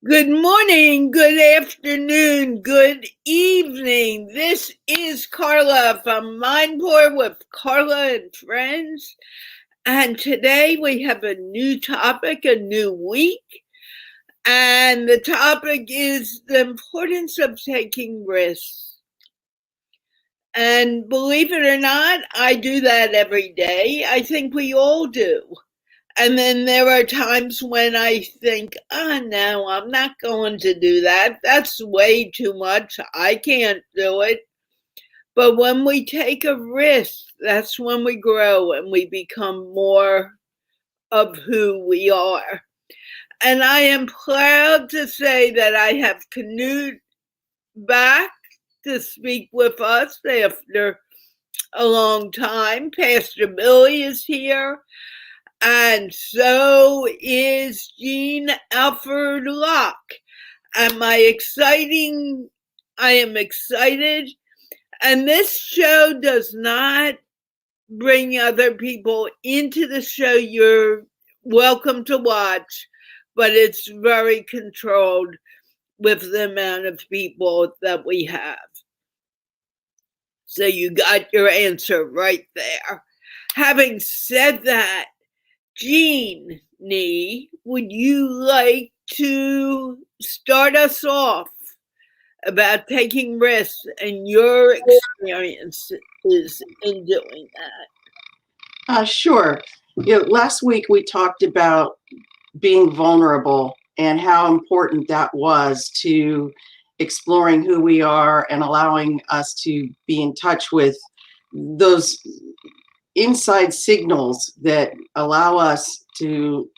Good morning, good afternoon, good evening. This is Carla from MindPlore with Carla and Friends. And today we have a new topic, a new week. And the topic is the importance of taking risks. And believe it or not, I do that every day. I think we all do. And then there are times when I think, oh, no, I'm not going to do that. That's way too much. I can't do it. But when we take a risk, that's when we grow and we become more of who we are. And I am proud to say that I have Canute back to speak with us after a long time. Pastor Billy is here. And so is Jean Alford Locke. I am excited. And this show does not bring other people into the show. You're welcome to watch, but it's very controlled with the amount of people that we have. So you got your answer right there. Having said that, Jean, would you like to start us off about taking risks and your experiences in doing that? Sure. Last week we talked about being vulnerable and how important that was to exploring who we are and allowing us to be in touch with those inside signals that allow us to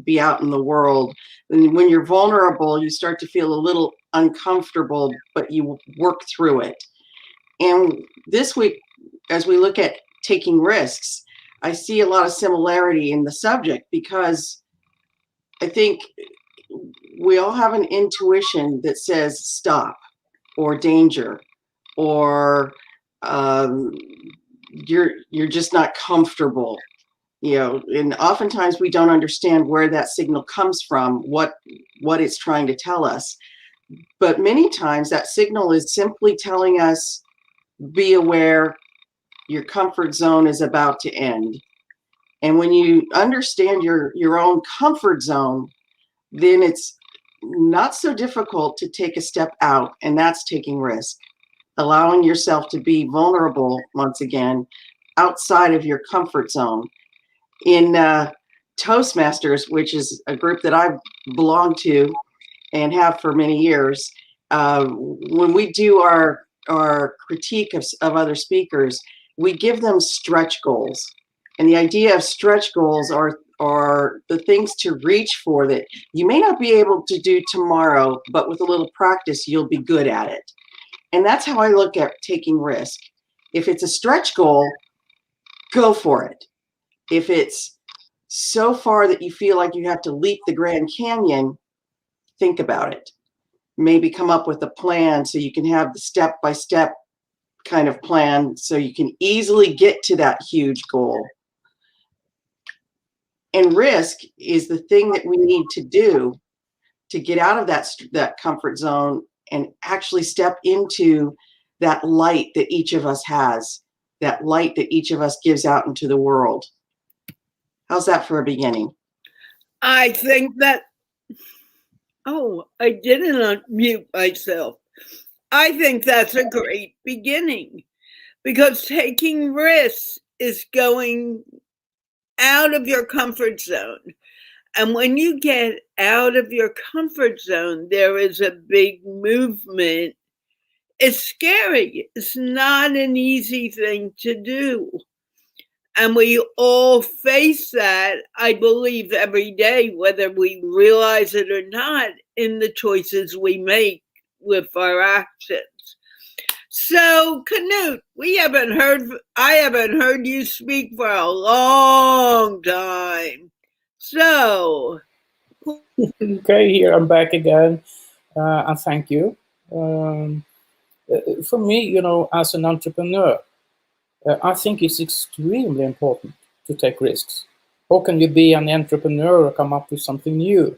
be out in the world. And when you're vulnerable, you start to feel a little uncomfortable, but you work through it. And this week, as we look at taking risks, I see a lot of similarity in the subject because I think we all have an intuition that says stop or danger or you're just not comfortable, and oftentimes we don't understand where that signal comes from, what it's trying to tell us. But many times that signal is simply telling us, be aware, your comfort zone is about to end. And when you understand your own comfort zone, then it's not so difficult to take a step out, and that's taking risk, allowing yourself to be vulnerable once again outside of your comfort zone. In Toastmasters, which is a group that I belong to and have for many years, when we do our critique of other speakers, we give them stretch goals. And the idea of stretch goals are the things to reach for that you may not be able to do tomorrow, but with a little practice, you'll be good at it. And that's how I look at taking risk. If it's a stretch goal, go for it. If it's so far that you feel like you have to leap the Grand Canyon, think about it. Maybe come up with a plan so you can have the step-by-step kind of plan so you can easily get to that huge goal. And risk is the thing that we need to do to get out of that comfort zone and actually step into that light that each of us has, that light that each of us gives out into the world. How's that for a beginning? I think that, I didn't unmute myself. I think that's a great beginning because taking risks is going out of your comfort zone. And when you get out of your comfort zone, there is a big movement. It's scary. It's not an easy thing to do. And we all face that, I believe, every day, whether we realize it or not, in the choices we make with our actions. So, Canute, I haven't heard you speak for a long time. So. Okay, here I'm back again, and thank you. For me, as an entrepreneur, I think it's extremely important to take risks. How can you be an entrepreneur or come up with something new?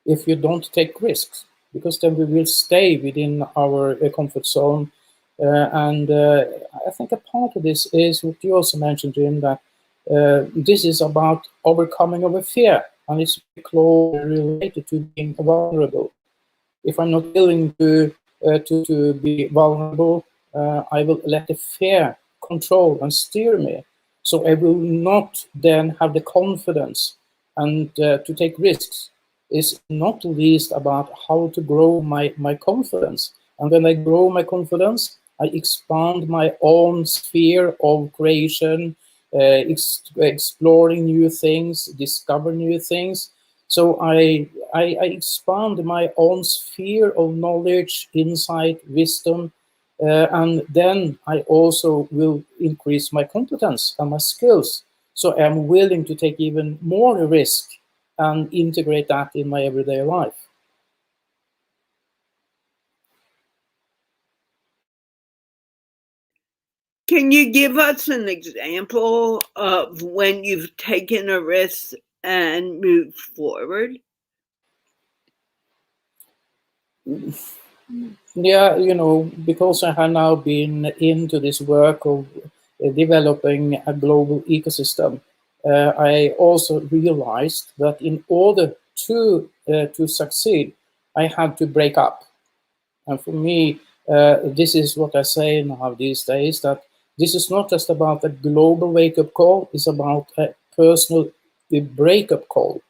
if you don't take risks, because then we will stay within our comfort zone. And I think a part of this is what you also mentioned, Jim, that this is about overcoming our fear, and it's closely related to being vulnerable. If I'm not willing to be vulnerable, I will let the fear control and steer me. So I will not then have the confidence and to take risks. Is not least about how to grow my confidence. And when I grow my confidence, I expand my own sphere of creation, exploring new things, discover new things. So I expand my own sphere of knowledge, insight, wisdom, and then I also will increase my competence and my skills. So I'm willing to take even more risk and integrate that in my everyday life. Can you give us an example of when you've taken a risk and moved forward? Yeah, because I have now been into this work of developing a global ecosystem, I also realized that in order to succeed, I had to break up. And for me, this is what I say now these days, that this is not just about a global wake-up call, it's about a personal breakup call.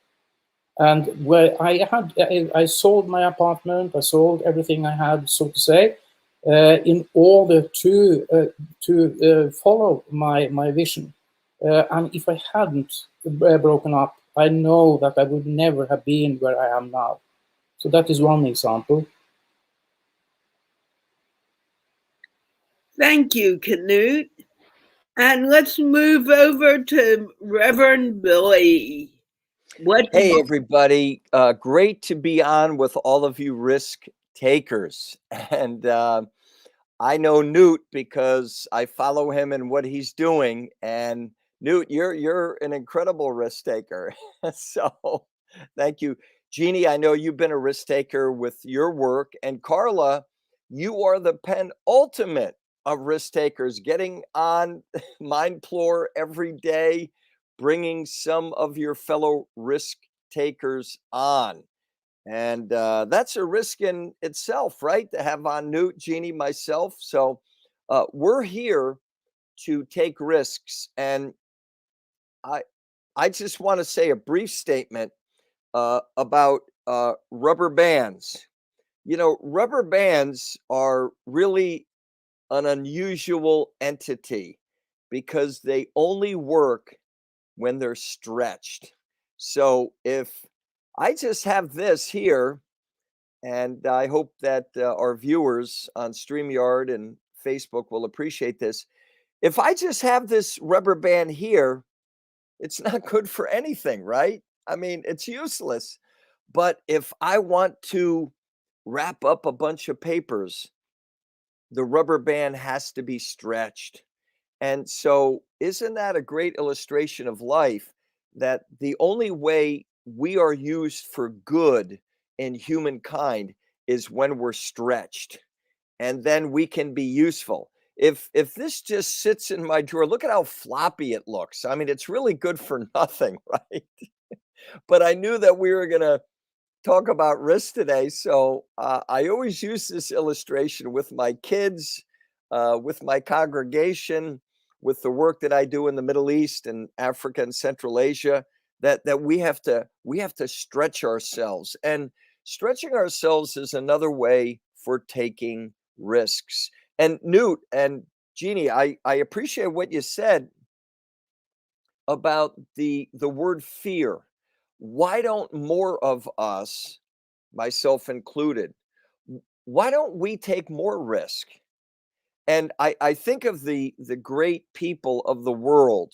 And where I sold my apartment, I sold everything I had, so to say, in order to follow my vision. And if I hadn't broken up, I know that I would never have been where I am now. So that is one example. Thank you, Knut. And let's move over to Reverend Billy. Hey, everybody. Great to be on with all of you risk takers. And I know Newt because I follow him and what he's doing. And Newt, you're an incredible risk taker. So thank you. Jeannie, I know you've been a risk taker with your work. And Carla, you are the penultimate of risk takers, getting on MindPlore every day, bringing some of your fellow risk takers on. And that's a risk in itself, right? To have on Newt, Jeannie, myself. So we're here to take risks. And I just want to say a brief statement about rubber bands. Rubber bands are really an unusual entity because they only work when they're stretched. So if I just have this here, and I hope that our viewers on StreamYard and Facebook will appreciate this. If I just have this rubber band here, it's not good for anything, right? I mean, it's useless. But if I want to wrap up a bunch of papers, the rubber band has to be stretched. And so, isn't that a great illustration of life, that the only way we are used for good in humankind is when we're stretched, and then we can be useful. If this just sits in my drawer, look at how floppy it looks. I mean, it's really good for nothing, right? But I knew that we were going to talk about risk today. So I always use this illustration with my kids, with my congregation, with the work that I do in the Middle East and Africa and Central Asia, that we have to stretch ourselves. And stretching ourselves is another way for taking risks. And Newt and Jeannie, I appreciate what you said about the word fear. Why don't more of us, myself included, why don't we take more risk? And I think of the great people of the world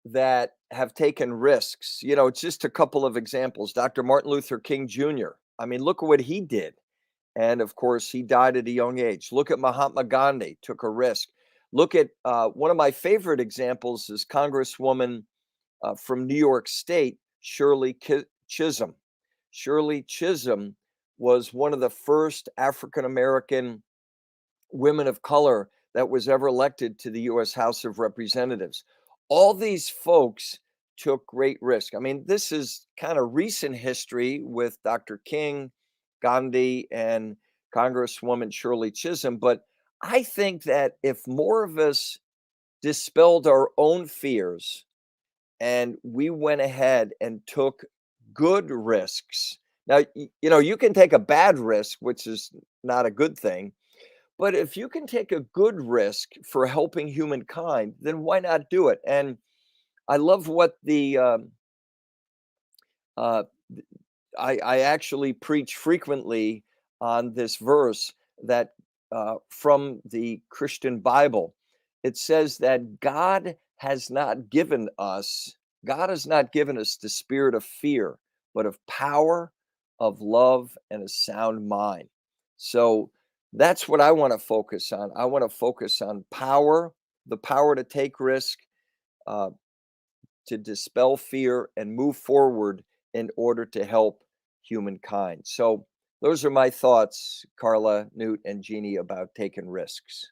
that have taken risks. Just a couple of examples. Dr. Martin Luther King Jr. I mean, look at what he did. And of course, he died at a young age. Look at Mahatma Gandhi, took a risk. Look at one of my favorite examples is Congresswoman from New York State, Shirley Chisholm. Shirley Chisholm was one of the first African-American women of color that was ever elected to the U.S. House of Representatives. All these folks took great risk. I mean, this is kind of recent history with Dr. King, Gandhi, and Congresswoman Shirley Chisholm. But I think that if more of us dispelled our own fears and we went ahead and took good risks. Now, you know, you can take a bad risk, which is not a good thing. But if you can take a good risk for helping humankind, then why not do it? And I love what uh, I actually preach frequently on this verse that from the Christian Bible. It says that God has not given us the spirit of fear, but of power, of love, and a sound mind. So that's what I want to focus on. I want to focus on power, the power to take risk, uh, to dispel fear, and move forward in order to help humankind. So those are my thoughts, Carla, Newt, and Jeannie, about taking risks.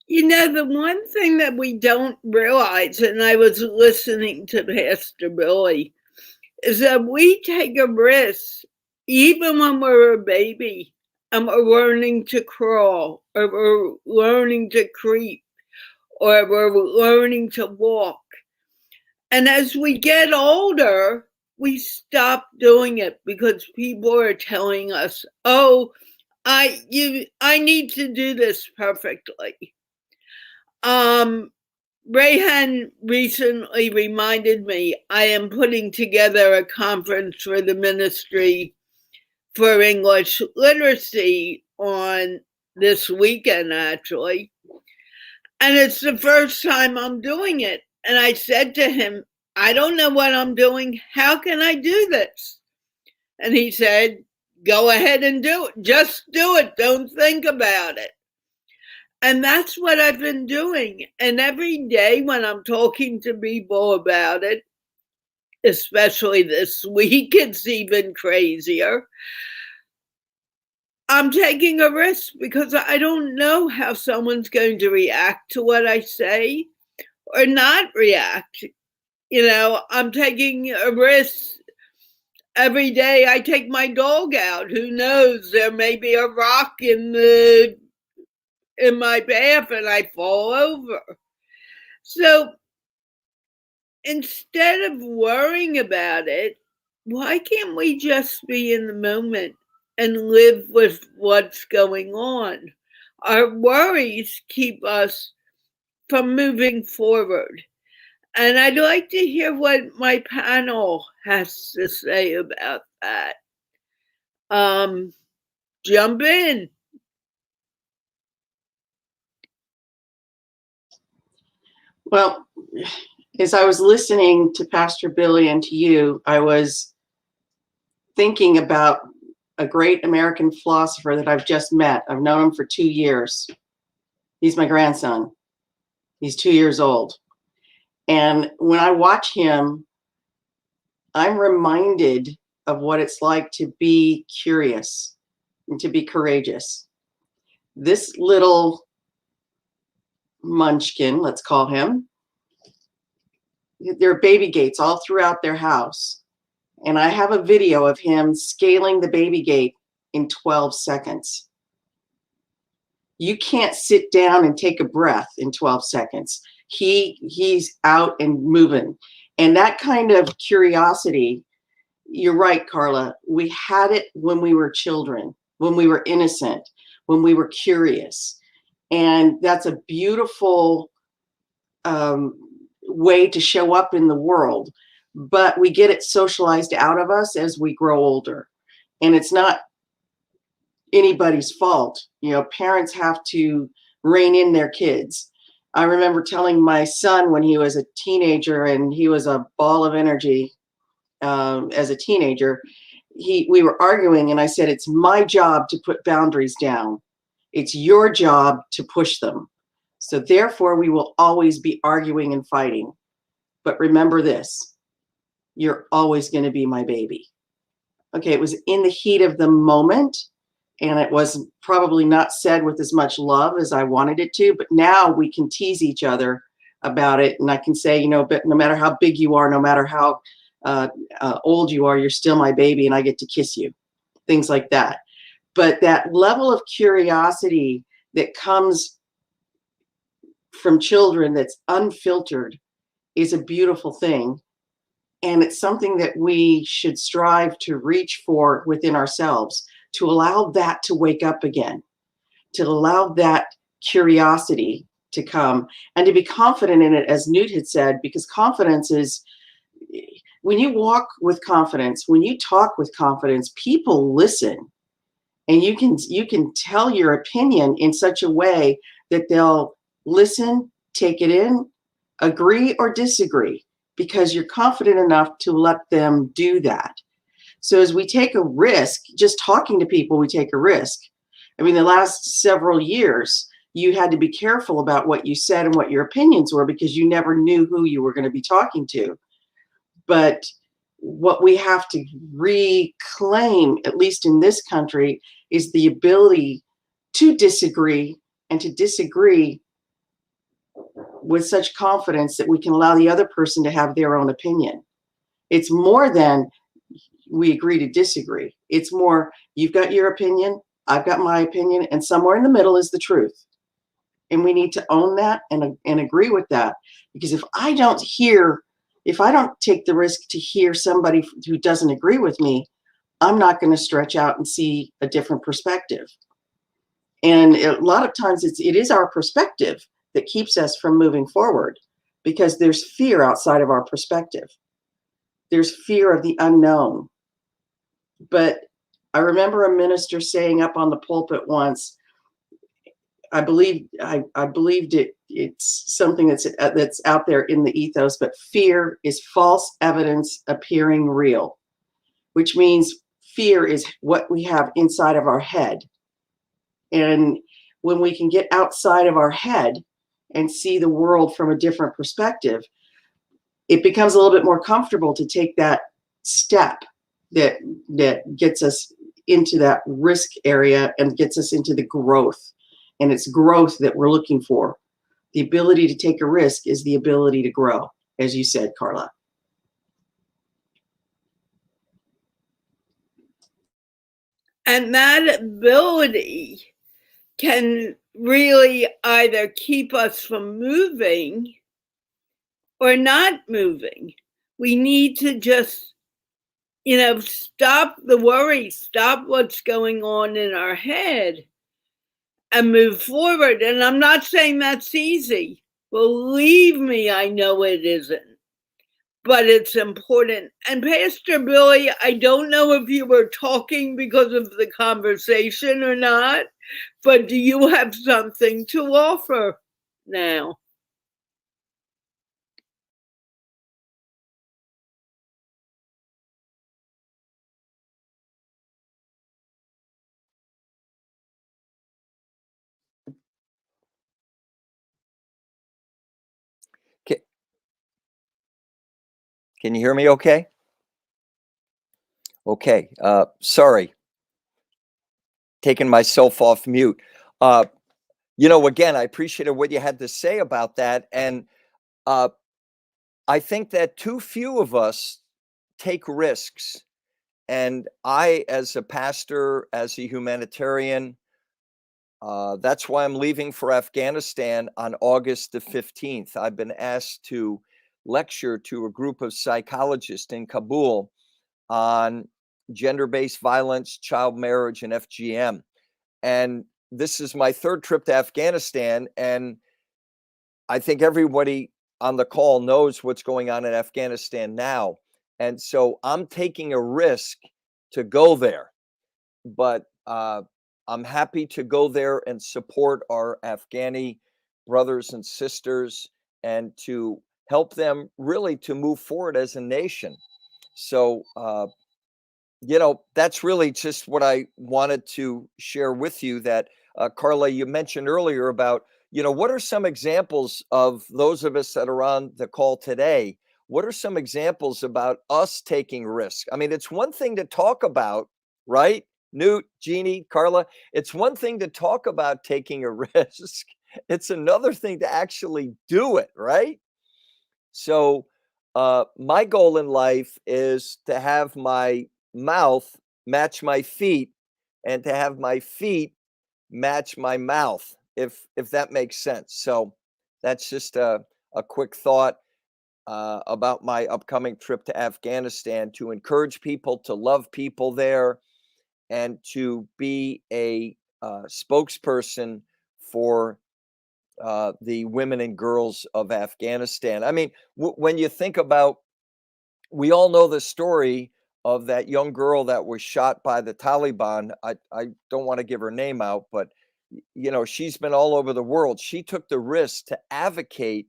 You know, the one thing that we don't realize, and I was listening to Pastor Billy, is that we take a risk even when we're a baby and we're learning to crawl, or we're learning to creep, or we're learning to walk. And as we get older, we stop doing it because people are telling us, oh, I need to do this perfectly. Rayhan recently reminded me I am putting together a conference for the Ministry for English Literacy on this weekend, actually. And it's the first time I'm doing it. And I said to him, I don't know what I'm doing. How can I do this? And he said, go ahead and do it. Just do it. Don't think about it. And that's what I've been doing. And every day when I'm talking to people about it, especially this week, it's even crazier. I'm taking a risk because I don't know how someone's going to react to what I say or not react. You know, I'm taking a risk. Every day I take my dog out. Who knows? There may be a rock in my path and I fall over. So instead of worrying about it, why can't we just be in the moment and live with what's going on? Our worries keep us from moving forward. And I'd like to hear what my panel has to say about that. Jump in. Well, as I was listening to Pastor Billy and to you, I was thinking about a great American philosopher that I've just met. I've known him for 2 years. He's my grandson. He's 2 years old. And when I watch him, I'm reminded of what it's like to be curious and to be courageous. This little munchkin, let's call him, there are baby gates all throughout their house. And I have a video of him scaling the baby gate in 12 seconds. You can't sit down and take a breath in 12 seconds. He's out and moving. And that kind of curiosity, you're right, Carla, we had it when we were children, when we were innocent, when we were curious. And that's a beautiful way to show up in the world. But we get it socialized out of us as we grow older. And it's not anybody's fault. You know, parents have to rein in their kids. I remember telling my son when he was a teenager and he was a ball of energy as a teenager, we were arguing and I said, it's my job to put boundaries down. It's your job to push them. So therefore we will always be arguing and fighting. But remember this, you're always going to be my baby. Okay, it was in the heat of the moment, and it was probably not said with as much love as I wanted it to, but now we can tease each other about it. And I can say, you know, but no matter how big you are, no matter how old you are, you're still my baby, and I get to kiss you, things like that. But that level of curiosity that comes from children that's unfiltered is a beautiful thing. And it's something that we should strive to reach for within ourselves, to allow that to wake up again, to allow that curiosity to come, and to be confident in it, as Newt had said, because confidence is, when you walk with confidence, when you talk with confidence, people listen. And you can tell your opinion in such a way that they'll listen, take it in, agree or disagree, because you're confident enough to let them do that. So as we take a risk, just talking to people, we take a risk. I mean, the last several years, you had to be careful about what you said and what your opinions were, because you never knew who you were going to be talking to. But what we have to reclaim, at least in this country, is the ability to disagree, and to disagree with such confidence that we can allow the other person to have their own opinion. It's more than we agree to disagree. It's more, you've got your opinion, I've got my opinion, and somewhere in the middle is the truth. And we need to own that and agree with that. Because if I don't take the risk to hear somebody who doesn't agree with me, I'm not going to stretch out and see a different perspective. And a lot of times it is our perspective that keeps us from moving forward, because there's fear outside of our perspective. There's fear of the unknown. But I remember a minister saying up on the pulpit once, I believed it's something that's out there in the ethos, but fear is false evidence appearing real, which means fear is what we have inside of our head. And when we can get outside of our head and see the world from a different perspective, it becomes a little bit more comfortable to take that step that gets us into that risk area and gets us into the growth. And it's growth that we're looking for. The ability to take a risk is the ability to grow, as you said, Carla. And that ability can really either keep us from moving or not moving. We need to just, stop the worry, stop what's going on in our head, and move forward. And I'm not saying that's easy. Believe me, I know it isn't. But it's important. And Pastor Billy, I don't know if you were talking because of the conversation or not, but do you have something to offer now? Can you hear me okay? Okay. Sorry. Taking myself off mute. Again, I appreciated what you had to say about that. And I think that too few of us take risks. And I, as a pastor, as a humanitarian, that's why I'm leaving for Afghanistan on August the 15th. I've been asked to lecture to a group of psychologists in Kabul on gender-based violence, child marriage, and FGM. And this is my third trip to Afghanistan. And I think everybody on the call knows what's going on in Afghanistan now. And so I'm taking a risk to go there. But I'm happy to go there and support our Afghani brothers and sisters and to help them really to move forward as a nation. So, that's really just what I wanted to share with you that, Carla, you mentioned earlier about, what are some examples of those of us that are on the call today? what are some examples about us taking risk? I mean, it's one thing to talk about, right? Newt, Jeannie, Carla, it's one thing to talk about taking a risk. It's another thing to actually do it, right? So, my goal in life is to have my mouth match my feet and to have my feet match my mouth, if that makes sense. So that's just a quick thought about my upcoming trip to Afghanistan, to encourage people to love people there and to be a spokesperson for the women and girls of Afghanistan. I mean, when you think about, we all know the story of that young girl that was shot by the Taliban. I don't want to give her name out, but you know, she's been all over the world. She took the risk to advocate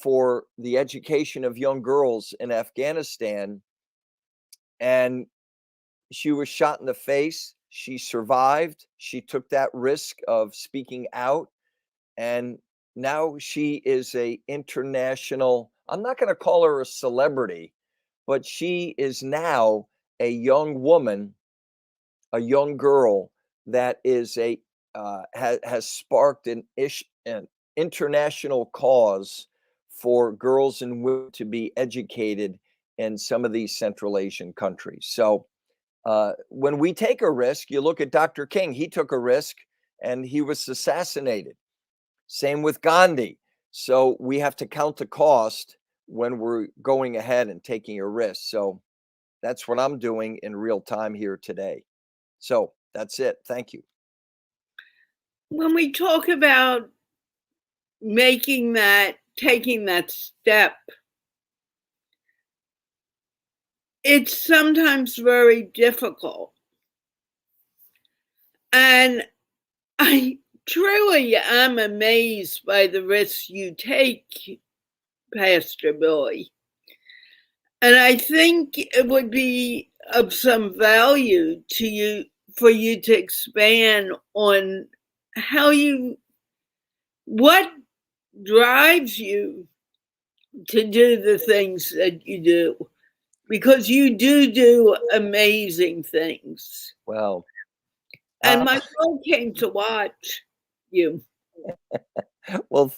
for the education of young girls in Afghanistan, and she was shot in the face. She survived. She took that risk of speaking out, and now she is a international, I'm not going to call her a celebrity, but she is now a young woman, a young girl that is has sparked an international cause for girls and women to be educated in some of these Central Asian countries. So when we take a risk, you look at Dr. King, he took a risk and he was assassinated. Same with Gandhi. So we have to count the cost when we're going ahead and taking a risk. So that's what I'm doing in real time here today. So that's it. Thank you. When we talk about taking that step, it's sometimes very difficult. And I truly am amazed by the risks you take, Pastor Billy. And I think it would be of some value to you for you to expand on what drives you to do the things that you do, because you do amazing things. Well, And my son came to watch you. well,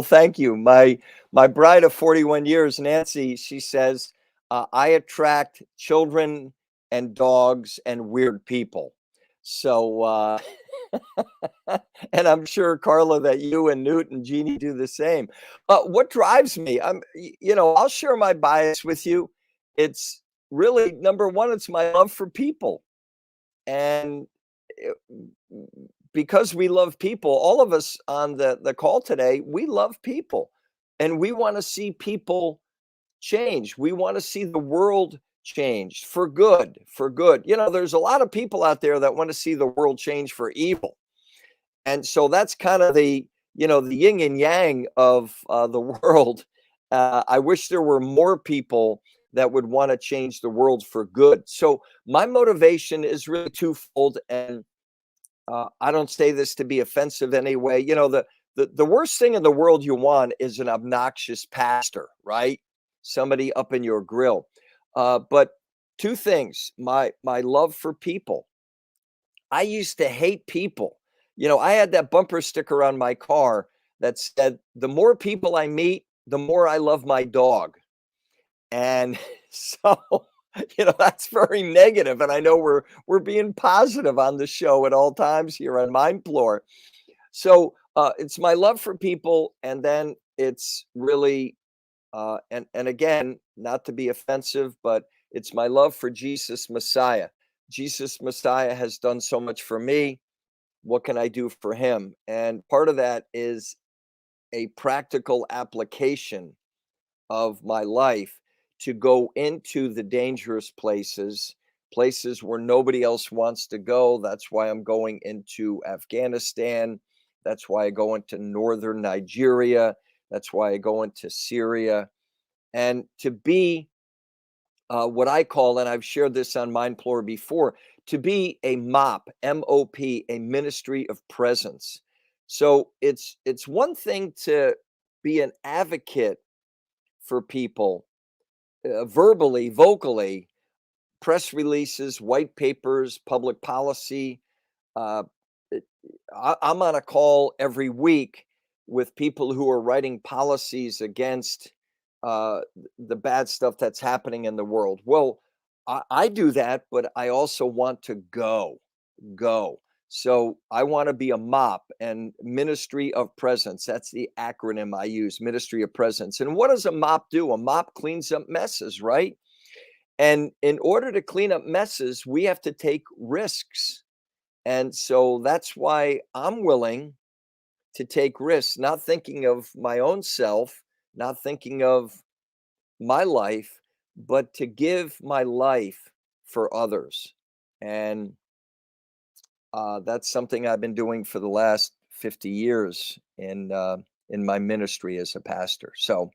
thank you. My bride of 41 years, Nancy, she says, I attract children and dogs and weird people. So, and I'm sure, Carla, that you and Newt and Jeannie do the same. What drives me? I'll share my bias with you. It's really, number one, it's my love for people. And it- because we love people, all of us on the call today, we love people and we want to see people change. We want to see the world change for good, for good. You know, there's a lot of people out there that want to see the world change for evil. And so that's kind of the yin and yang of the world. I wish there were more people that would want to change the world for good. So my motivation is really twofold, and I don't say this to be offensive anyway. You know, the worst thing in the world you want is an obnoxious pastor, right? Somebody up in your grill. But two things: my love for people. I used to hate people. You know, I had that bumper sticker on my car that said, "The more people I meet, the more I love my dog." And so, that's very negative. And I know we're being positive on the show at all times here on MindPlore. So it's my love for people, and then it's really and again, not to be offensive, but it's my love for Jesus Messiah. Jesus Messiah has done so much for me. What can I do for him? And part of that is a practical application of my life to go into the dangerous places where nobody else wants to go. That's why I'm going into Afghanistan. That's why I go into northern Nigeria. That's why I go into Syria. And to be what I call, and I've shared this on MindPlore before, to be a MOP, M-O-P, a ministry of presence. So it's one thing to be an advocate for people, verbally, vocally, press releases, white papers, public policy. I'm on a call every week with people who are writing policies against the bad stuff that's happening in the world. Well, I do that, but I also want to go. So I want to be a MOP, and Ministry of Presence. That's the acronym I use, Ministry of Presence. And what does a MOP do? A MOP cleans up messes, right? And in order to clean up messes, we have to take risks. And so that's why I'm willing to take risks, not thinking of my own self, not thinking of my life, but to give my life for others. And that's something I've been doing for the last 50 years in my ministry as a pastor. So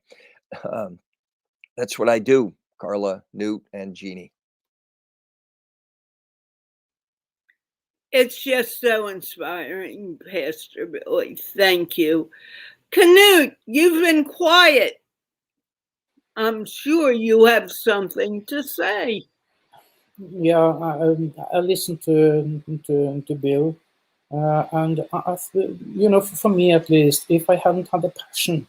that's what I do, Carla, Newt, and Jeannie. It's just so inspiring, Pastor Billy. Thank you. Canute, you've been quiet. I'm sure you have something to say. Yeah, I listened to Bill, and you know, for me at least, if I hadn't had a passion,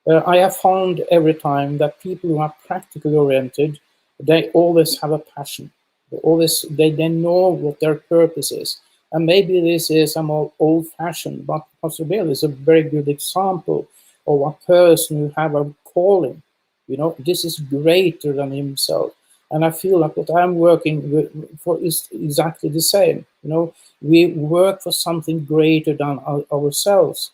I have found every time that people who are practically oriented, they always have a passion. They know what their purpose is. And maybe this is a more old-fashioned, but Pastor Bill is a very good example of a person who have a calling. You know, this is greater than himself. And I feel like what I'm working for is exactly the same. You know, we work for something greater than ourselves.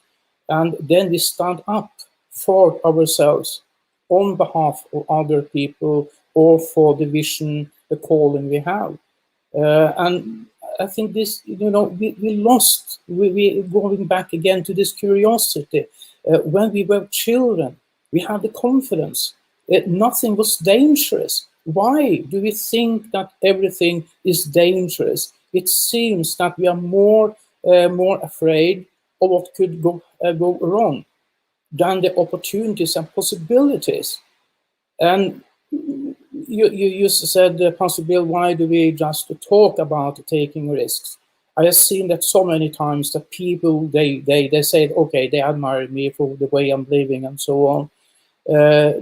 And then we stand up for ourselves on behalf of other people or for the vision, the calling we have. And I think this, you know, we lost, we going back again to this curiosity. When we were children, we had the confidence. Nothing was dangerous. Why do we think that everything is dangerous? It seems that we are more afraid of what could go wrong than the opportunities and possibilities. And you said, Pastor Bill, why do we just talk about taking risks? I have seen that so many times that people, they say, okay, they admire me for the way I'm living and so on.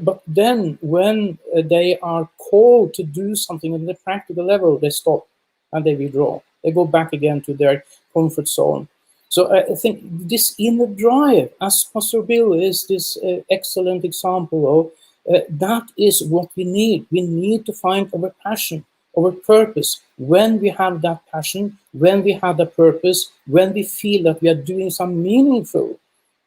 But then when they are called to do something on the practical level, they stop and they withdraw. They go back again to their comfort zone. So I think this inner drive, as Pastor Bill is this excellent example of, that is what we need. We need to find our passion, our purpose. When we have that passion, when we have the purpose, when we feel that we are doing something meaningful,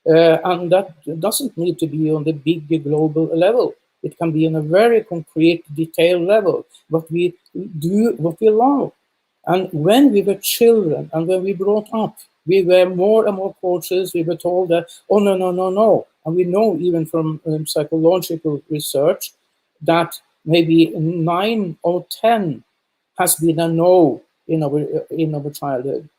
and that doesn't need to be on the big global level. It can be on a very concrete, detailed level. But we do what we love. And when we were children and when we brought up, we were more and more cautious. We were told that, oh, no, no, no, no. And we know even from psychological research that maybe 9 or 10 has been a no in our childhood.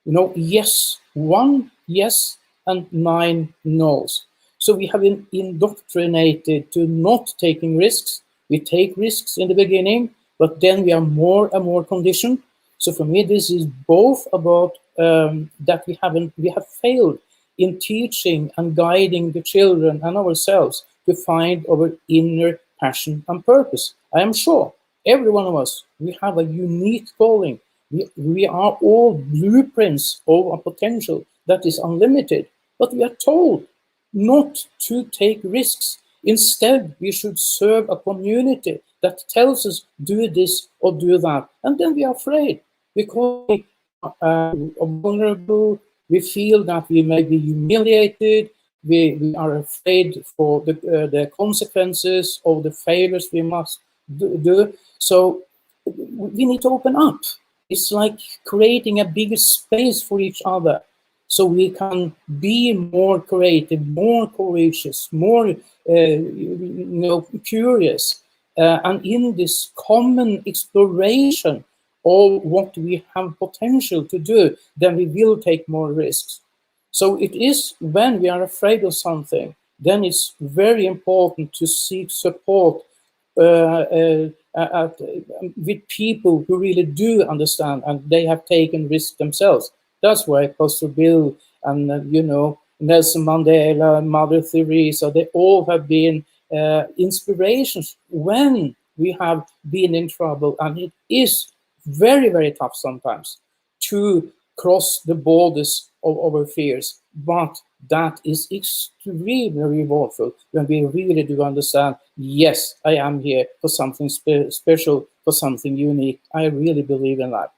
You know, yes, 1 yes and 9 no's. So we have been indoctrinated to not taking risks. We take risks in the beginning, but then we are more and more conditioned. So for me, this is both about that we have failed in teaching and guiding the children and ourselves to find our inner passion and purpose. I am sure every one of us, we have a unique calling. We are all blueprints of a potential that is unlimited, but we are told not to take risks. Instead, we should serve a community that tells us do this or do that. And then we are afraid because we are vulnerable. We feel that we may be humiliated. We are afraid for the consequences of the failures we must do. So we need to open up. It's like creating a bigger space for each other so we can be more creative, more courageous, more curious. And in this common exploration of what we have potential to do, then we will take more risks. So it is when we are afraid of something, then it's very important to seek support with people who really do understand and they have taken risks themselves. That's why Pastor Bill and Nelson Mandela, Mother Teresa, they all have been inspirations when we have been in trouble, and it is very, very tough sometimes to cross the borders of our fears. But that is extremely rewardful when we really do understand, yes, I am here for something special, for something unique. I really believe in that.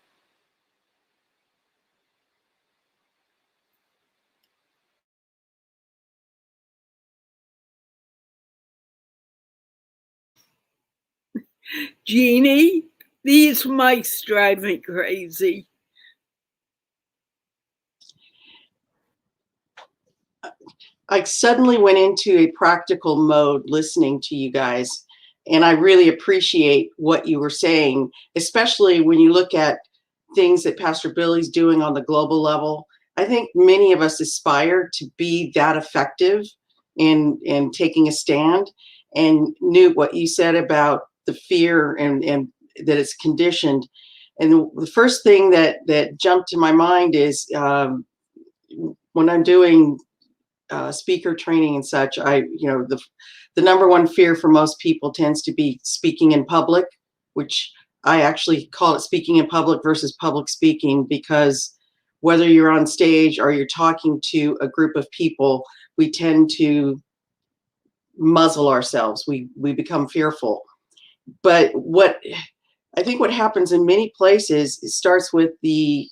Jeannie, these mics drive me crazy. I suddenly went into a practical mode listening to you guys, and I really appreciate what you were saying, especially when you look at things that Pastor Billy's doing on the global level. I think many of us aspire to be that effective in taking a stand. And Newt, what you said about the fear and that it's conditioned. And the first thing that jumped to my mind is when I'm doing speaker training and such, the number one fear for most people tends to be speaking in public, which I actually call it speaking in public versus public speaking, because whether you're on stage or you're talking to a group of people, we tend to muzzle ourselves. We become fearful. But what I think what happens in many places, it starts with the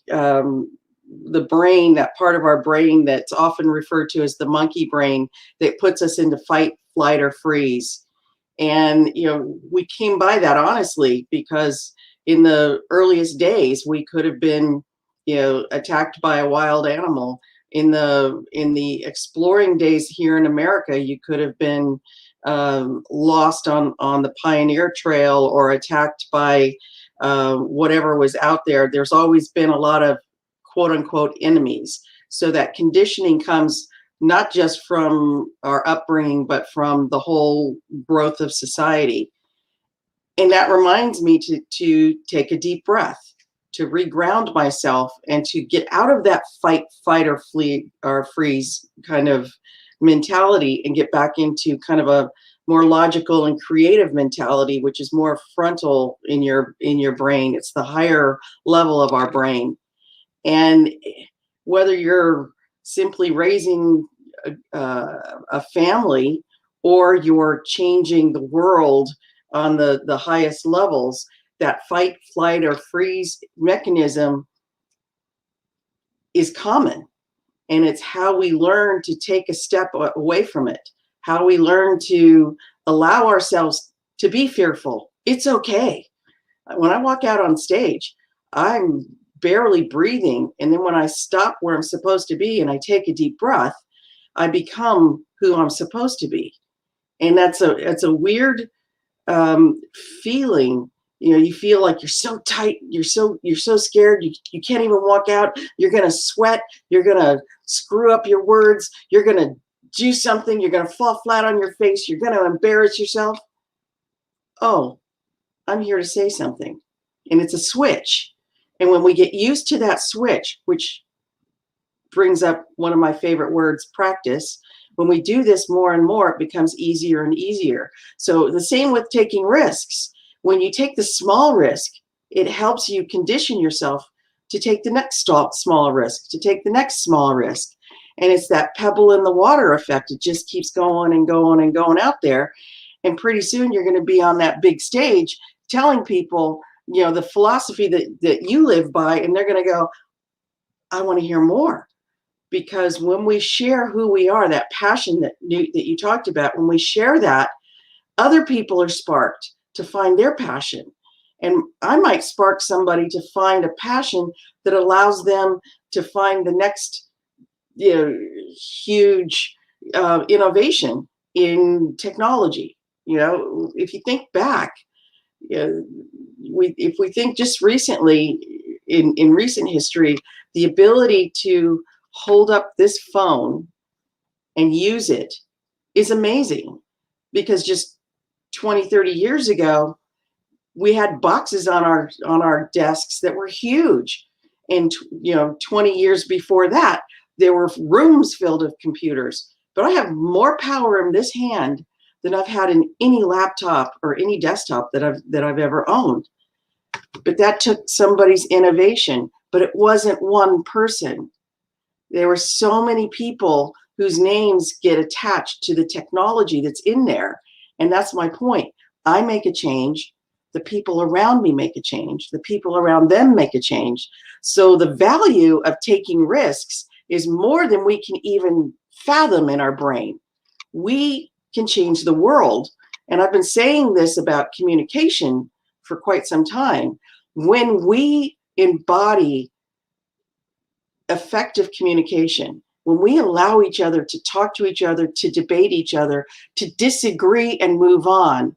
brain, that part of our brain that's often referred to as the monkey brain, that puts us into fight, flight, or freeze. And we came by that honestly because in the earliest days we could have been attacked by a wild animal. In the exploring days here in America, you could have been lost on the Pioneer Trail or attacked by whatever was out there. There's always been a lot of quote unquote enemies. So that conditioning comes not just from our upbringing, but from the whole growth of society. And that reminds me to take a deep breath, to reground myself, and to get out of that fight, or flee or freeze kind of mentality and get back into kind of a more logical and creative mentality, which is more frontal in your brain. It's the higher level of our brain. And whether you're simply raising a family or you're changing the world on the highest levels, that fight, flight, or freeze mechanism is common. And it's how we learn to take a step away from it, how we learn to allow ourselves to be fearful. It's okay. When I walk out on stage, I'm barely breathing. And then when I stop where I'm supposed to be and I take a deep breath, I become who I'm supposed to be. And it's a weird feeling. You feel like you're so tight, you're so scared, you can't even walk out. You're gonna sweat, you're gonna screw up your words, you're gonna do something, you're gonna fall flat on your face, you're gonna embarrass yourself. Oh, I'm here to say something. And it's a switch. And when we get used to that switch, which brings up one of my favorite words, practice, when we do this more and more, it becomes easier and easier. So the same with taking risks. When you take the small risk, it helps you condition yourself to take the next small risk, to take the next small risk. And it's that pebble in the water effect. It just keeps going and going and going out there. And pretty soon you're going to be on that big stage telling people, the philosophy that you live by, and they're going to go, I want to hear more. Because when we share who we are, that passion that you talked about, when we share that, other people are sparked to find their passion. And I might spark somebody to find a passion that allows them to find the next huge innovation in technology. If you think back, if we think just recently, in recent history, the ability to hold up this phone and use it is amazing, because just 20, 30 years ago, we had boxes on our desks that were huge. And 20 years before that, there were rooms filled with computers. But I have more power in this hand than I've had in any laptop or any desktop that I've ever owned. But that took somebody's innovation, but it wasn't one person. There were so many people whose names get attached to the technology that's in there. And that's my point. I make a change. The people around me make a change. The people around them make a change. So the value of taking risks is more than we can even fathom in our brain. We can change the world. And I've been saying this about communication for quite some time. When we embody effective communication, when we allow each other to talk to each other, to debate each other, to disagree and move on,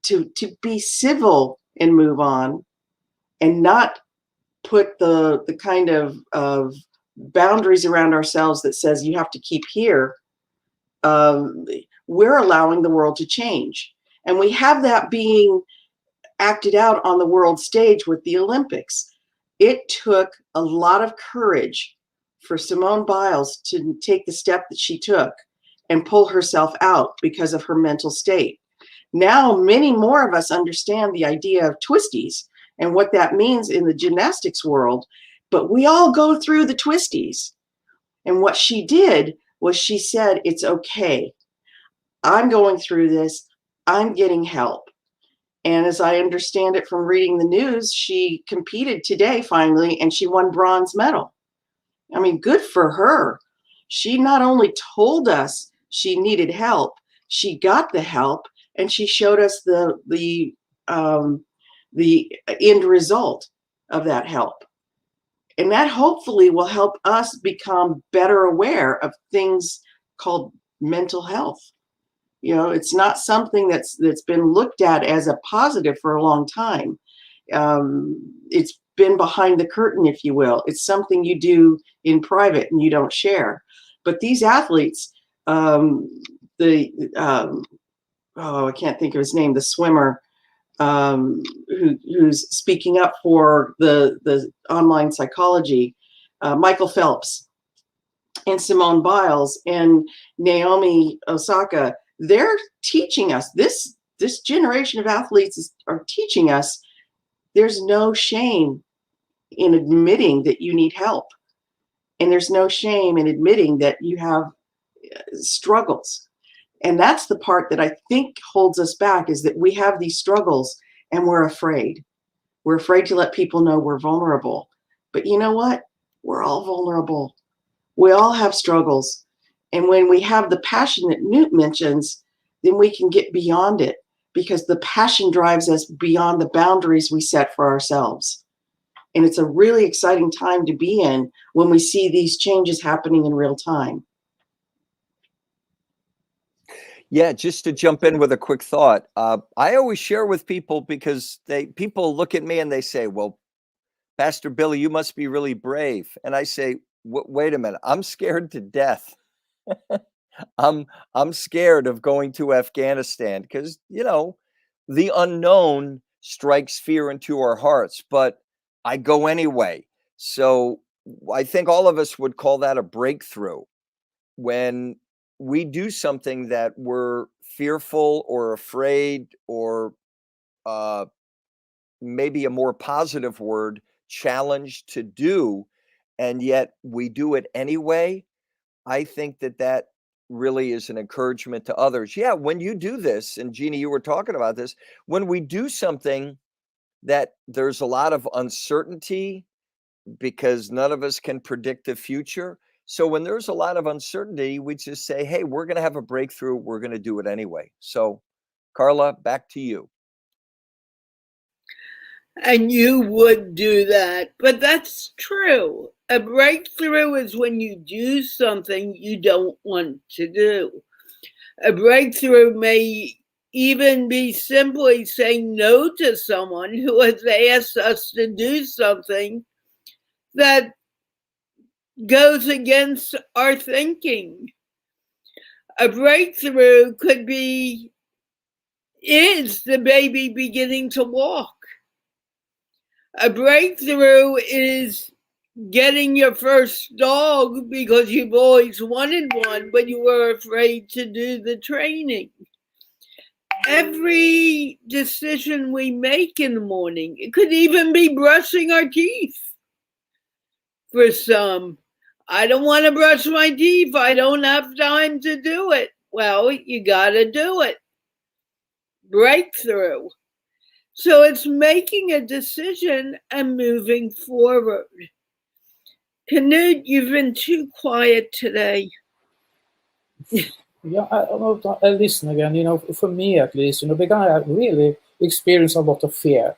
to be civil and move on, and not put the kind of boundaries around ourselves that says you have to keep here, we're allowing the world to change. And we have that being acted out on the world stage with the Olympics. It took a lot of courage for Simone Biles to take the step that she took and pull herself out because of her mental state. Now, many more of us understand the idea of twisties and what that means in the gymnastics world, but we all go through the twisties. And what she did was she said, it's okay. I'm going through this. I'm getting help. And as I understand it from reading the news, she competed today finally, and she won bronze medal. I mean, good for her. She not only told us she needed help, she got the help, and she showed us the end result of that help. And that hopefully will help us become better aware of things called mental health. It's not something that's been looked at as a positive for a long time. It's been behind the curtain, if you will. It's something you do in private and you don't share. But these athletes, I can't think of his name, the swimmer who's speaking up for the online psychology, Michael Phelps and Simone Biles and Naomi Osaka, they're teaching us, this generation of athletes are teaching us there's no shame in admitting that you need help. And there's no shame in admitting that you have struggles. And that's the part that I think holds us back, is that we have these struggles and we're afraid. We're afraid to let people know we're vulnerable. But you know what? We're all vulnerable. We all have struggles. And when we have the passion that Newt mentions, then we can get beyond it, because the passion drives us beyond the boundaries we set for ourselves. And it's a really exciting time to be in when we see these changes happening in real time. Yeah, just to jump in with a quick thought. I always share with people, because people look at me and they say, well, Pastor Billy, you must be really brave. And I say, wait a minute, I'm scared to death. I'm scared of going to Afghanistan, because, the unknown strikes fear into our hearts, but I go anyway. So I think all of us would call that a breakthrough, when we do something that we're fearful or afraid, or maybe a more positive word, challenged to do, and yet we do it anyway. I think that really is an encouragement to others. Yeah, when you do this, and Jeannie, you were talking about this, when we do something that there's a lot of uncertainty, because none of us can predict the future. So when there's a lot of uncertainty, we just say, hey, we're going to have a breakthrough. We're going to do it anyway. So, Carla, back to you. And you would do that. But that's true. A breakthrough is when you do something you don't want to do. A breakthrough may even be simply saying no to someone who has asked us to do something that goes against our thinking. A breakthrough could be is the baby beginning to walk. A breakthrough is getting your first dog because you've always wanted one, but you were afraid to do the training. Every decision we make in the morning, it could even be brushing our teeth. For some, I don't want to brush my teeth. I don't have time to do it. Well, you got to do it. Breakthrough. So it's making a decision and moving forward. Knut, you've been too quiet today. Yeah, I listen again. For me at least, because I really experienced a lot of fear,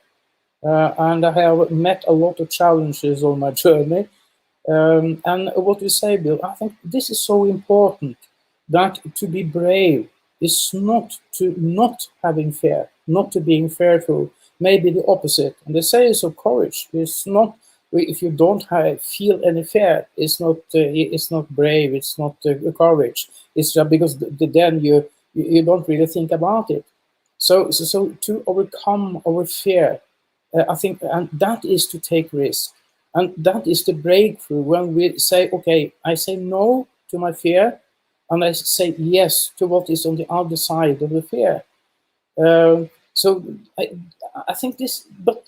and I have met a lot of challenges on my journey. And what you say, Bill, I think this is so important, that to be brave is not to not having fear, not to being fearful, maybe the opposite. And they say so courage is not, if you don't feel any fear, it's not brave, it's not courage. It's just because then you don't really think about it. So to overcome our fear, I think, and that is to take risk. And that is the breakthrough, when we say, okay, I say no to my fear, and I say yes to what is on the other side of the fear. So I think this, but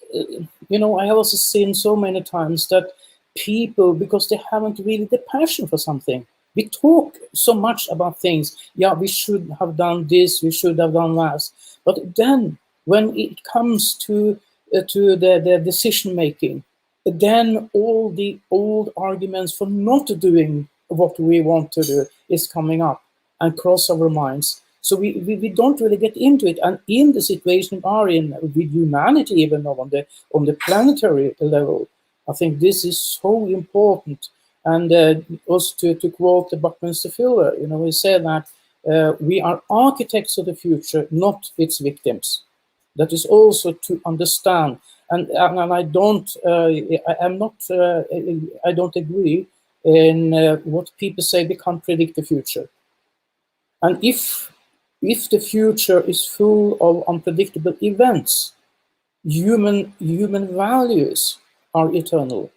I also seen so many times that people, because they haven't really the passion for something, we talk so much about things. Yeah, we should have done this, we should have done that. But then when it comes to the decision making, then all the old arguments for not doing what we want to do is coming up and cross our minds. So we don't really get into it. And in the situation we are in with humanity, even on the planetary level, I think this is so important. And also to quote the Buckminster Fuller, he said that we are architects of the future, not its victims. That is also to understand. And I don't, I'm not, I don't agree in what people say we can't predict the future. And if the future is full of unpredictable events, human values are eternal.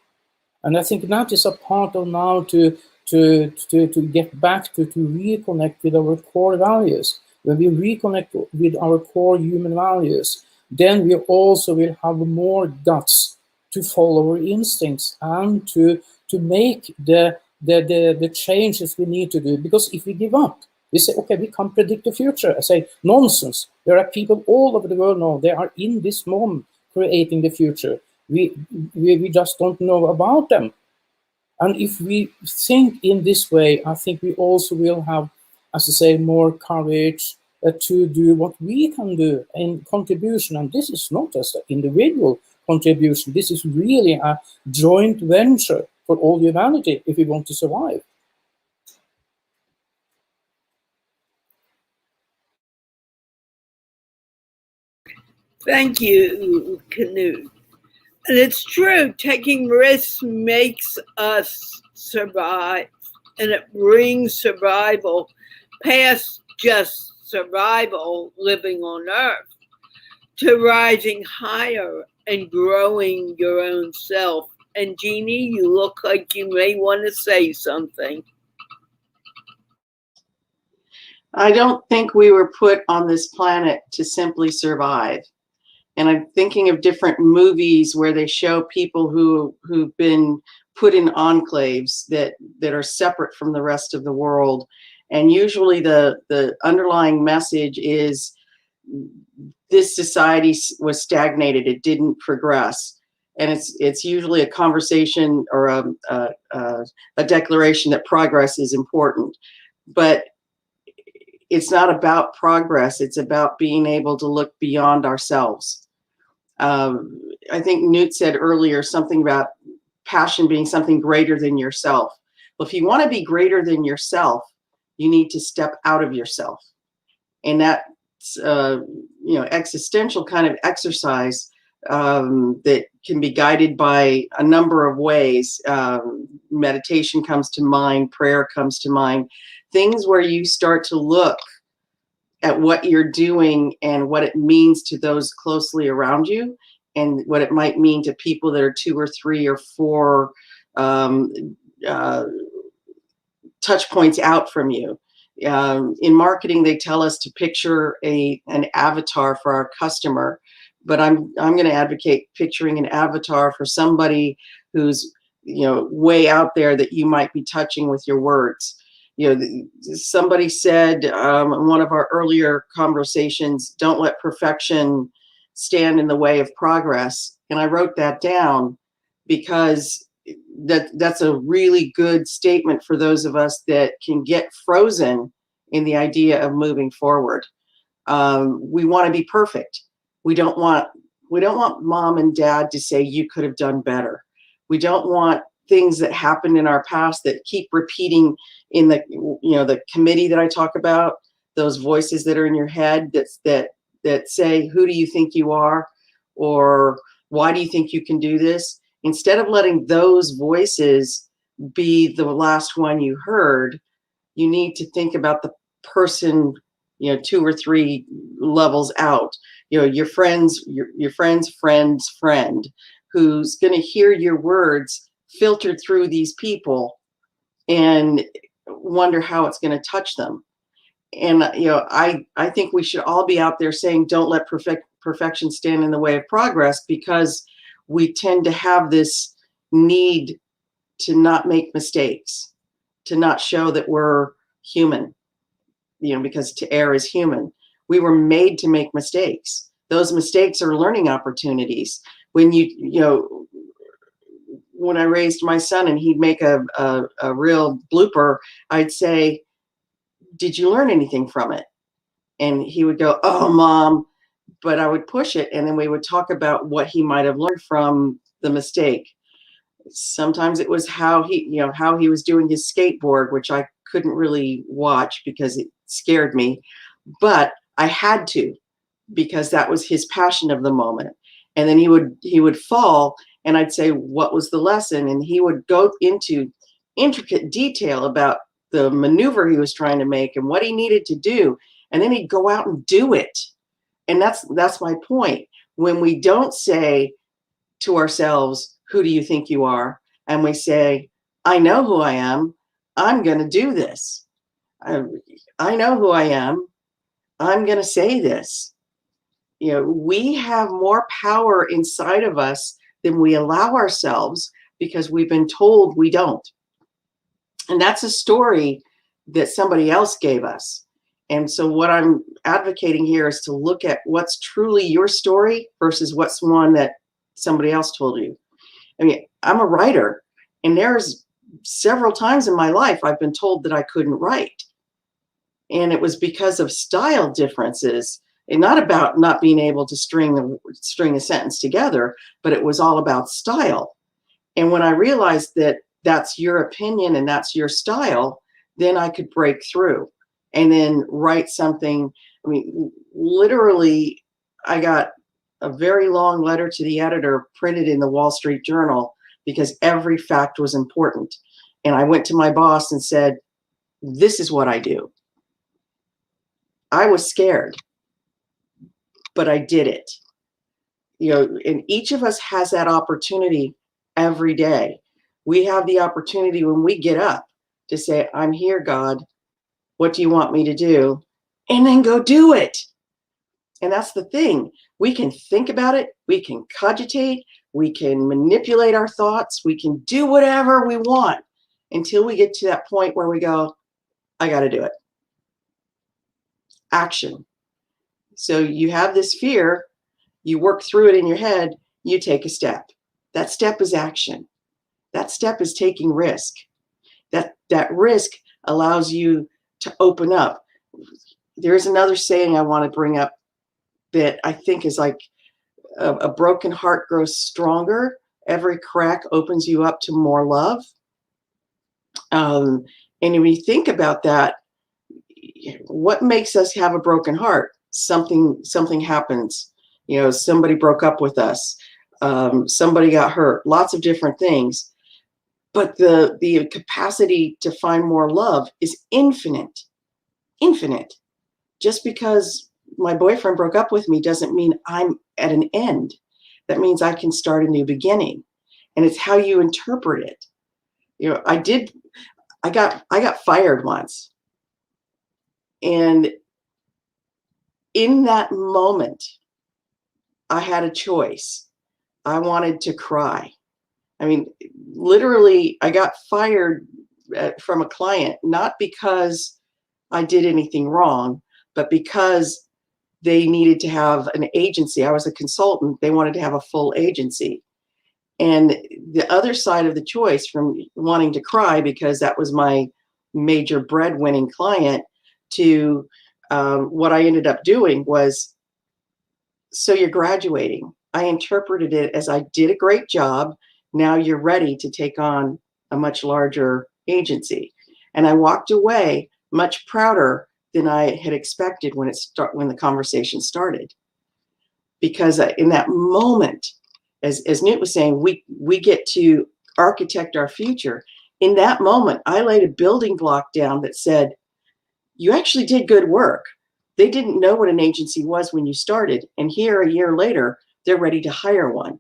And I think that is a part of now to get back to reconnect with our core values. When we reconnect with our core human values, then we also will have more guts to follow our instincts and to make the changes we need to do. Because if we give up, we say, okay, we can't predict the future. I say, nonsense. There are people all over the world now, they are in this moment creating the future. We just don't know about them. And if we think in this way, I think we also will have, as I say, more courage to do what we can do in contribution. And this is not just an individual contribution. This is really a joint venture for all humanity if we want to survive. Thank you, Knut. And it's true, taking risks makes us survive, and it brings survival past just survival living on Earth to rising higher and growing your own self. And Jeannie, you look like you may want to say something. I don't think we were put on this planet to simply survive. And I'm thinking of different movies where they show people who've been put in enclaves that are separate from the rest of the world. And usually the underlying message is this society was stagnated. It didn't progress. And it's usually a conversation or a declaration that progress is important. But it's not about progress. It's about being able to look beyond ourselves. I think Knut said earlier something about passion being something greater than yourself. Well, if you want to be greater than yourself, you need to step out of yourself. And that's, existential kind of exercise that can be guided by a number of ways. Meditation comes to mind, prayer comes to mind, things where you start to look at what you're doing and what it means to those closely around you, and what it might mean to people that are 2 or 3 or 4 touch points out from you. In marketing, they tell us to picture an avatar for our customer, but I'm going to advocate picturing an avatar for somebody who's, you know, way out there that you might be touching with your words. You know, somebody said in one of our earlier conversations, don't let perfection stand in the way of progress. And I wrote that down because that's a really good statement for those of us that can get frozen in the idea of moving forward. We want to be perfect. We don't want mom and dad to say you could have done better. We don't want things that happened in our past that keep repeating in the, you know, the committee that I talk about, those voices that are in your head that say, who do you think you are? Or why do you think you can do this? Instead of letting those voices be the last one you heard, you need to think about the person, you know, 2 or 3 levels out. You know, your friend's friend's friend, who's going to hear your words filtered through these people and wonder how it's going to touch them. And, you know, I think we should all be out there saying, don't let perfection stand in the way of progress, because we tend to have this need to not make mistakes, to not show that we're human, you know, because to err is human. We were made to make mistakes. Those mistakes are learning opportunities. When when I raised my son and he'd make a real blooper, I'd say, did you learn anything from it? And he would go, oh, Mom. But I would push it, and then we would talk about what he might have learned from the mistake. Sometimes it was how he was doing his skateboard, which I couldn't really watch because it scared me, but I had to, because that was his passion of the moment. And then he would fall, and I'd say, what was the lesson? And he would go into intricate detail about the maneuver he was trying to make and what he needed to do. And then he'd go out and do it. And that's my point. When we don't say to ourselves, who do you think you are? And we say, I know who I am. I'm going to do this. I know who I am. I'm going to say this. You know, we have more power inside of us than we allow ourselves, because we've been told we don't. And that's a story that somebody else gave us. And so what I'm advocating here is to look at what's truly your story versus what's one that somebody else told you. I mean, I'm a writer, and there's several times in my life I've been told that I couldn't write. And it was because of style differences, and not about not being able to string a sentence together, but it was all about style. And when I realized that that's your opinion and that's your style, then I could break through and then write something. I mean, literally, I got a very long letter to the editor printed in the Wall Street Journal because every fact was important. And I went to my boss and said, this is what I do. I was scared, but I did it. You know, and each of us has that opportunity every day. We have the opportunity when we get up to say, I'm here, God. What do you want me to do? And then go do it. And that's the thing. We can think about it. We can cogitate. We can manipulate our thoughts. We can do whatever we want until we get to that point where we go, I got to do it. Action. So you have this fear. You work through it in your head. You take a step. That step is action. That step is taking risk. That risk allows you to open up. There's another saying I want to bring up that I think is like a broken heart grows stronger. Every crack opens you up to more love. And when you think about that, what makes us have a broken heart? Something happens. You know, somebody broke up with us. Somebody got hurt. Lots of different things. But the capacity to find more love is infinite. just because my boyfriend broke up with me doesn't mean I'm at an end. That means I can start a new beginning. And it's how you interpret it. You know, I got fired once. And in that moment, I had a choice. I wanted to cry. I mean, literally, I got fired from a client, not because I did anything wrong, but because they needed to have an agency. I was a consultant. They wanted to have a full agency. And the other side of the choice, from wanting to cry because that was my major breadwinning client, to what I ended up doing was, so you're graduating. I interpreted it as, I did a great job. Now you're ready to take on a much larger agency. And I walked away much prouder than I had expected when the conversation started. Because in that moment, as Newt was saying, we get to architect our future. In that moment, I laid a building block down that said, you actually did good work. They didn't know what an agency was when you started. And here, a year later, they're ready to hire one.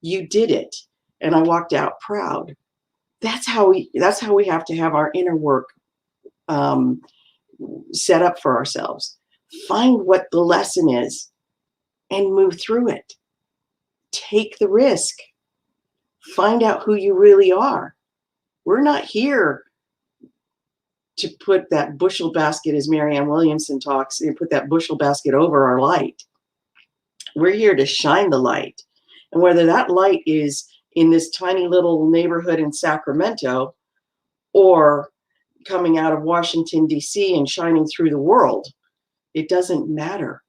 You did it. And I walked out proud. That's how we have to have our inner work set up for ourselves. Find what the lesson is and move through it. Take the risk. Find out who you really are. We're not here to put that bushel basket, as Marianne Williamson talks, and put that bushel basket over our light. We're here to shine the light. And whether that light is in this tiny little neighborhood in Sacramento or coming out of Washington, D.C. and shining through the world, it doesn't matter.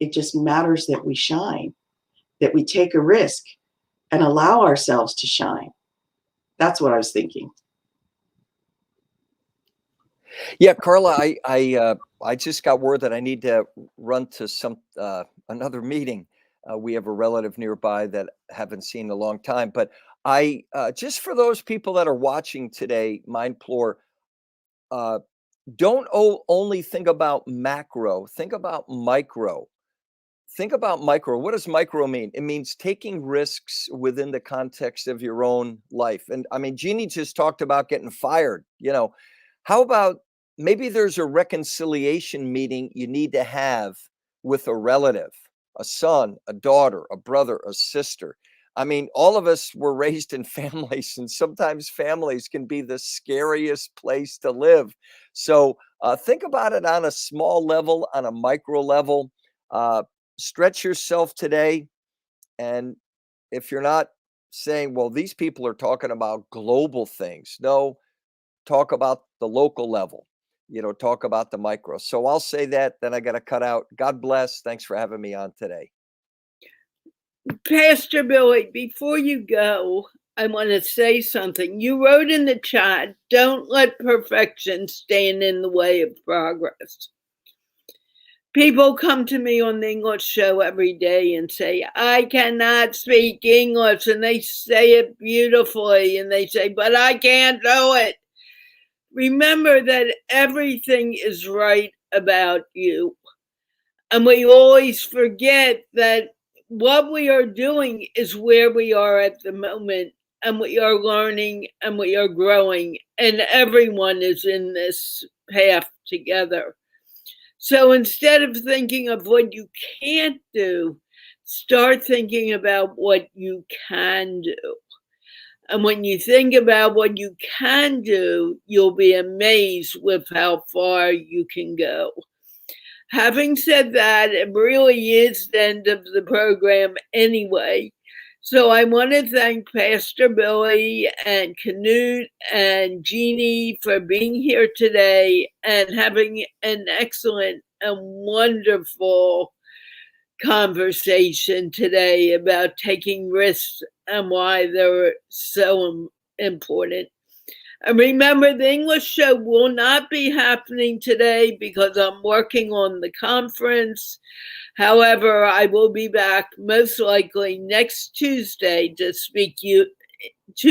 It just matters that we shine, that we take a risk and allow ourselves to shine. That's what I was thinking. Yeah, Carla, I just got word that I need to run to another meeting. We have a relative nearby that I haven't seen in a long time. But I just for those people that are watching today, MindPlore, don't only think about macro, think about micro. Think about micro. What does micro mean? It means taking risks within the context of your own life. And I mean, Jeannie just talked about getting fired. You know, how about maybe there's a reconciliation meeting you need to have with a relative, a son, a daughter, a brother, a sister. I mean, all of us were raised in families, and sometimes families can be the scariest place to live. So think about it on a small level, on a micro level. Stretch yourself today. And if you're not saying, well, these people are talking about global things, no, talk about the local level, talk about the micro. So I'll say that, then I got to cut out. God bless. Thanks for having me on today. Pastor Billy, before you go, I want to say something. You wrote in the chat, don't let perfection stand in the way of progress. People come to me on the English show every day and say, I cannot speak English. And they say it beautifully. And they say, but I can't do it. Remember that everything is right about you. And we always forget that what we are doing is where we are at the moment. And we are learning and we are growing. And everyone is in this path together. So instead of thinking of what you can't do, start thinking about what you can do. And when you think about what you can do, you'll be amazed with how far you can go. Having said that, it really is the end of the program anyway. So I want to thank Pastor Billy and Knut and Jeannie for being here today and having an excellent and wonderful conversation today about taking risks and why they're so important. And remember, the English show will not be happening today because I'm working on the conference. However, I will be back most likely next Tuesday to speak to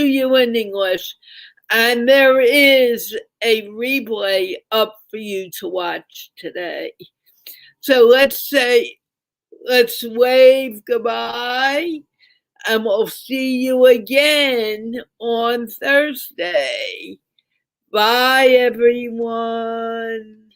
you in English. And there is a replay up for you to watch today. So let's wave goodbye, and we'll see you again on Thursday. Bye, everyone.